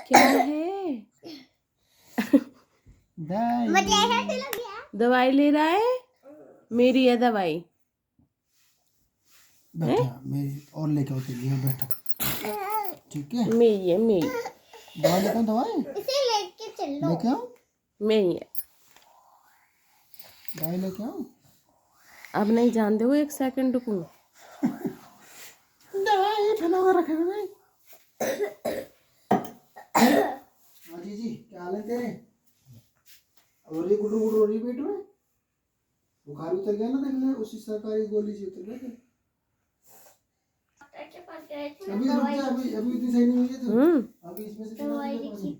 क्या है? दवाई ले रहा है? मेरी है दवाई। बैठा मेरी और लेके आओ तेरी यहाँ बैठा। ठीक है मेरी है मेरी। दवाई लेके आओ दवाई इसे लेके चलो। लेके आओ मेरी है। दवाई लेके आओ। अब नहीं जानते हो, 1 सेकंड रुको। दवाई फैला कर रखे हुए। हाँ जी क्या हाल है तेरे? और ये गुडू गुडू हो रही पेट में? बुखार उतर गया ना? देख ले उसी सरकारी गोली से उतर गया। अभी रुक जा, अभी इतनी सही नहीं हुई है तो अभी इसमें से दवाई देखी